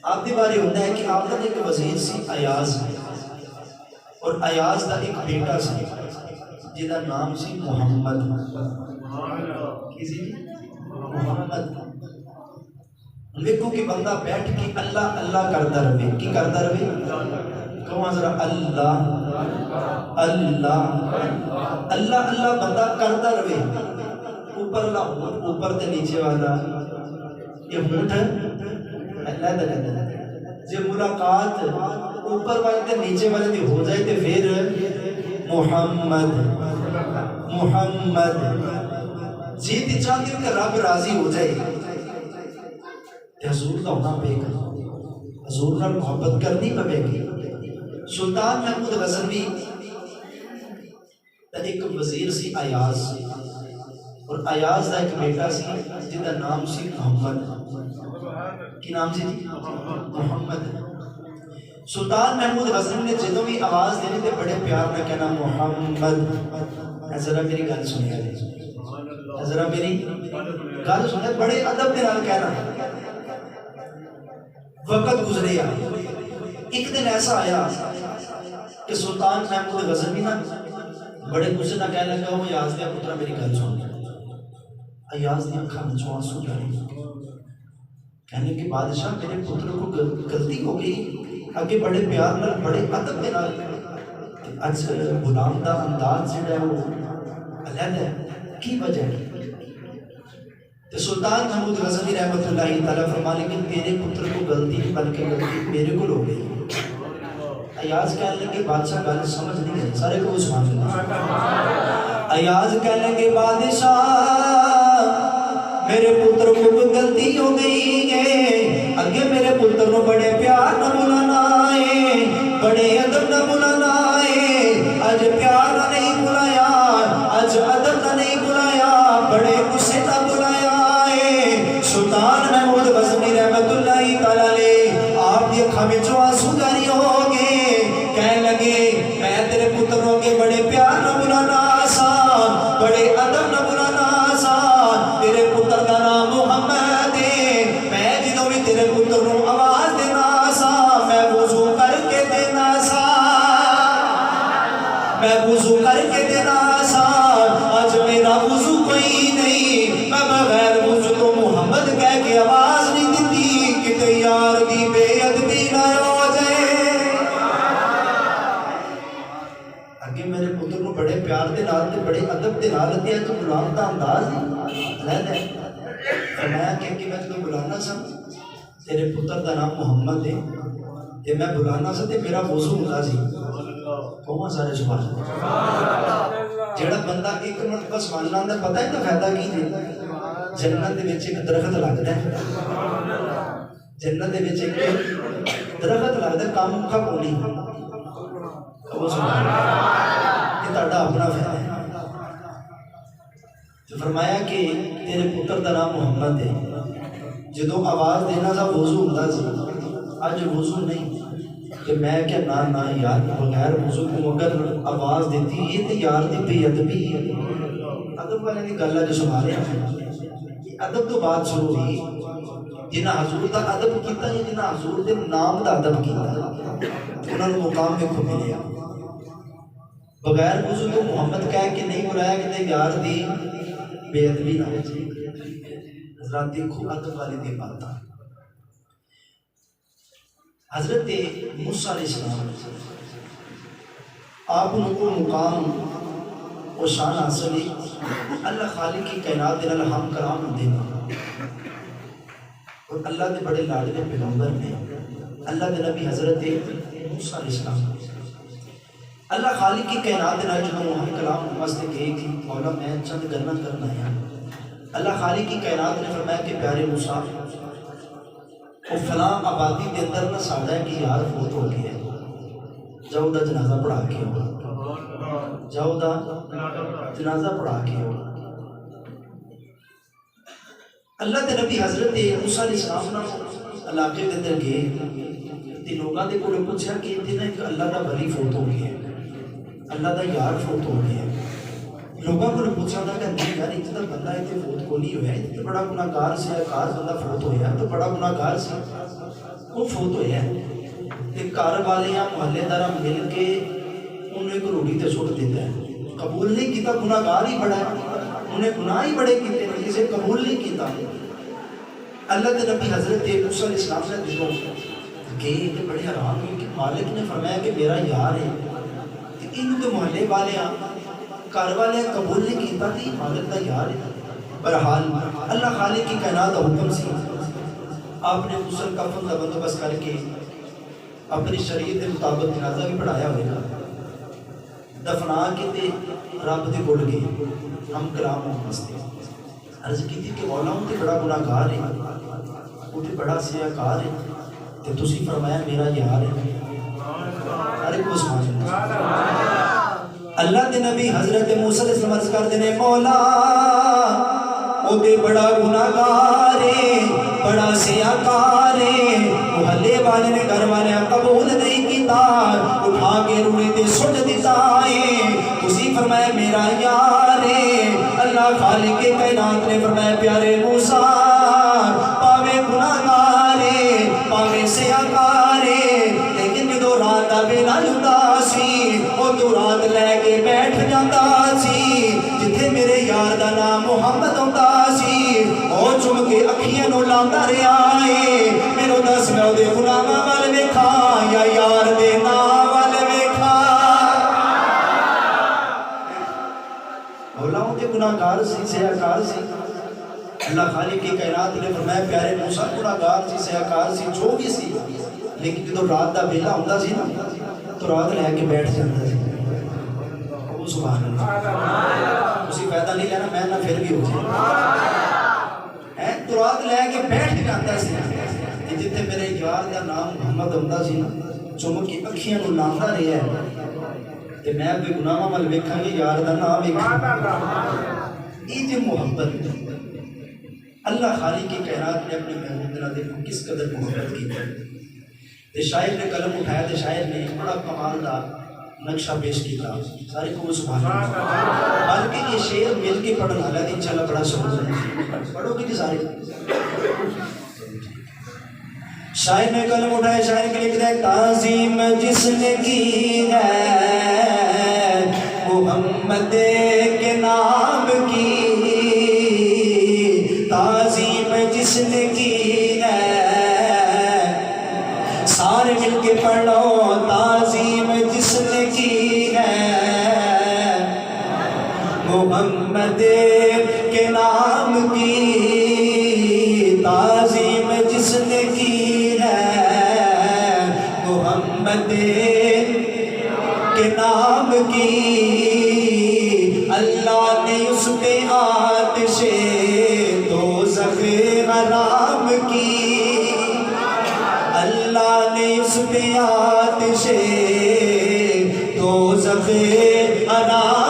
آپ کے بارے ہوتا ہے کہ آپ کا ایک وزیر سی ایاز، اور ایاز کا ایک بیٹا سی جہاں نام سی محمد۔ کسی محمد دیکھو کہ بندہ بیٹھ کے اللہ اللہ کرتا رہے، کی کرتا رہے؟ کہو ذرا اللہ اللہ اللہ اللہ بندہ کرتا رہے۔ اوپر اوپر تے نیچے والا یہ ہونٹ اللہ دا کہتا ہے۔ جب ملاقات اوپر والے تے نیچے والے دی ہو جائے تے پھر محمد محمد جی تی چاہتی ہوں کہ رب راضی ہو جائے تے حضور کا ہونا پے گا، حضور نال محبت کرنی پے گی۔ سلطان محمود غزنوی تے ایک وزیر سی ایاز، اور ایاز کا ایک بیٹا سی جہاں نام سی محمد۔ کی نام سی؟ محمد۔ سلطان محمود غزنوی نے جدوں بھی آواز دینی تے بڑے پیار نہ کہنا محمد۔ ذرا میری گل سنیا جی، ذرا میری گل سنیا، بڑے ادب کے نال کہنا۔ وقت گزریا، ایک دن ایسا آیا کہ سلطان محمود غزنوی نا بڑے غصے نہ کہنے لگا، وہ ایاز دیا پترا میری گل سن۔ ایاز دی اکھاں وچ آنسو جاری، کہنے کہ بادشاہ میرے پتر کو غلطی ہو گئی، اگے بڑے پیار نال بڑے ادب کے نال، اج غلام دا انداز جڑا ہے وہ علیحدہ ہے، کی وجہ ہے؟ تو سلطان محمود غزنوی رحمۃ اللہ تعالیٰ فرمانے کہ تیرے پتر کو غلطی نہیں بلکہ غلطی میرے کو ہو گئی۔ ایاز کہنے لگے بادشاہ گل سمجھ نہیں گئی، سارے کو سمجھ نہیں۔ ایاز کہنے لگے بادشاہ میرے پتر کو غلطی ہو گئی ہے، اگے میرے پتر نو بڑے پیار نہ بلانا ہے، بڑے ادب نہ بلانا ہے، اج پیار نہ نہیں بلایا، اج ادب نہ نہیں بلایا، بڑے غصے نہ بلایا ہے۔ سلطان محمود غزنوی رحمۃ اللہ تعالیٰ علیہ آپ کی اکھاں وچوں آنسو جاری ہو گئے، کہنے لگے میں تیرے پتر نو کے بڑے پیار نہ بلانا سا، بڑے ادب نہ بلانا سا، تیرے پتر کا نام محمد ہے، میں جدوں بھی تیرے پتر نو آواز دینا سا میں وضو کر کے دینا سا، میں وضو کر کے دینا سا، آج میرا وضو کوئی نہیں، میں بغیر وضو تو محمد کہہ کے آواز نہیں دیتی کہ یار دی بے ادبی نہ ہو جائے۔ اگے میرے پتر کو بڑے پیار دے نال تے بڑے ادب دے نال تے تو غلام دا انداز علیحدہ ہے۔ فرمایا کہ میں تجھے بلانا سا، تیرے پتر دا نام محمد ہے تے میں بلانا سا تے میرا وضو ہوندا سی۔ کہو سارے سبحان اللہ۔ جڑا بندہ ایک مرتبہ سبحان اللہ دا پتہ ہے تے فائدہ کی جے؟ جنت دے وچ ایک درخت لگدا ہے، جنت دے وچ ایک درخت لگدا ہے، کام کا کوئی نہیں۔ کہو سبحان اللہ، یہ تہاڈا اپنا فائدہ ہے۔ تو فرمایا کہ تیرے پتر دا نام محمد ہے، جدوں آواز دینا سا وضو ہوندا سی، اج وضو نہیں، کہ میں کہ نا یار بغیر وضو کو اگر آواز دیتی یہ تو یار دی بے ادبی ہے۔ ادب والے دی گل جو سنبھالے ادب تو بات شروع ہوئی، جنہاں حضور دا ادب کیتا یا جنہاں حضور دے نام دا ادب کیتا انہاں نوں مقام دیکھو ملیا۔ بغیر وضو تو محمد کہہ کے نہیں بلایا کہ یار دی بے ادبی نہ ہو جائے۔ حضرات دیکھو ادب والے دی بات۔ حضرت موسیٰ علیہ السلام آپ کو مقام و شان حاصل اللہ خالق کی کائنات دے نال ہم کلام ہوندے نے، اور اللہ دے بڑے لاڈلے پیغمبر نے، اللہ دے نبی حضرت موسیٰ علیہ السلام۔ اللہ خالق کی کائنات دے نال جدوں ہم کلام واسطے گئے کہ مولا میں چند گلاں کرنا ہے، اللہ خالق کی کائنات نے فرمایا کہ پیارے موسیٰ وہ فلاں آبادی کے اندر نہ ساڑھا ہے کہ یار فوت ہو گیا ہے، جاؤ دا جنازہ پڑھا کے ہو، جاؤ دا جنازہ پڑھا کے ہو۔ اللہ کے نبی حضرت موسیٰ علیہ السلام نے علاقے کے اندر گئے تے لوگاں دے کولوں پوچھا کہ اتنا ایک اللہ دا ولی فوت ہو گیا ہے، اللہ دا یار فوت ہو گیا ہے۔ لوگوں کو پوچھا تھا کہ نہیں یار اتنا بندہ اتنے فوت کو نہیں ہوا ہے، اتنا بڑا گناہگار سے کار بندہ فوت ہویا تو بڑا گناہگار سے۔ وہ فوت ہویا تے گھر والے یا محلے دار مل کے انہیں ایک روڑی تے سٹ دیتا ہے، قبول نہیں کیتا، گناہ گار ہی بڑا ہے، انہیں گناہ ہی بڑے کیتے ہیں، کسی قبول نہیں کیتا۔ اللہ کے نبی حضرت موسیٰ علیہ السلام سے دلوں گئے کہ بڑے حیران ہوئے کہ مالک نے فرمایا کہ میرا یار ہے، ان کے محلے والے گھر والے قبول نہیں کیتا تھی، مالک کا یار ہے۔ بہرحال اللہ خالق کی کائنات کا حکم سی، آپ نے غسل کفن کا بندوبست کر کے اپنی شریعت کے مطابق جنازہ بھی پڑھایا ہوئے گا، دفنا کے تے رب دے کول گئے، ہم کلام واسطے عرض کی تھی کہ مولا ہوں تے بڑا گناہ گار ہے، وہ تے بڑا سیاہ کار ہے، تے تسی فرمایا میرا یار ہے۔ ارے کو سبحان اللہ دے نبی حضرت موسیٰ علیہ السلام عرض کر دینے مولا او تے بڑا گناہ گار ہے، بڑا سیاہ کار ہے، محلے والے نے گھر والے قبول نہیں کیتا، اٹھا کے روڑے تے سٹ دیتا ہے، تسی فرمایا میرا یار ہے۔ اللہ خالق کے کائنات نے فرمایا پیارے موسیٰ پاوے گناہ گار ہے، پاوے سیاہ کار ہے، لیکن جدو رات دا ویلا ہوندا سی او تو رات لے کے بیٹھ جاندا سی، جتھے میرے یار دا نام محمد ہوندا سی او چم کے اکھیاں نو لاندا رہیا ہے، میرے دس میں دے غلاماں وال ویکھاں یا یار دے نام وال ویکھاں۔ مولاؤں کے گناہ گار سی، سیاہ کار سی، اللہ خالق کی کائنات نے فرمایا پیارے موسیٰ گناہ گار سی، سیاہ کار سی، جو بھی سی، لیکن جدو رات دا ویلا ہوندا سی نا تو رات لے کے بیٹھ جاندا سی۔ او سبحان اللہ، اسی فائدہ نہیں لینا میں نہ پھر بھی ہو جائے، تو رات لے کے بیٹھ جاندا سی، جتھے میرے یار دا نام محمد ہوندا سی نا چم کے اکھیاں نو لاندا رہیا ہے تے میں بھی گناہاں ول ویکھاں گے یار دا نام ویکھاں۔ یہ جو محبت اللہ خالق کی کائنات نے اپنے محبوب بنادے کو کس قدر محبت کی تے شاعر نے قلم اٹھایا تے شاعر نے بڑا کمال دا نقشہ پیش کیا، سارے کو سبحان اللہ، بلکہ یہ شعر مل کے پڑھنا ہے انشاءاللہ بڑا سبحان ہے، پڑھو گے سارے۔ شاعر نے قلم اٹھایا، شاعر کے لکھ دے تعظیم جس نے کی ہے محمد کے نام کی، تعظیم جس نے کی ہے، سارے مل کے پڑھ لو تعظیم جس نے کی ہے محمد کے نام کی، تعظیم جس نے کی ہے محمد کے نام کی، اللہ نے اس پہ آتش دوزخ حرام کی، اللہ نے اس پہ آتش دوزخ حرام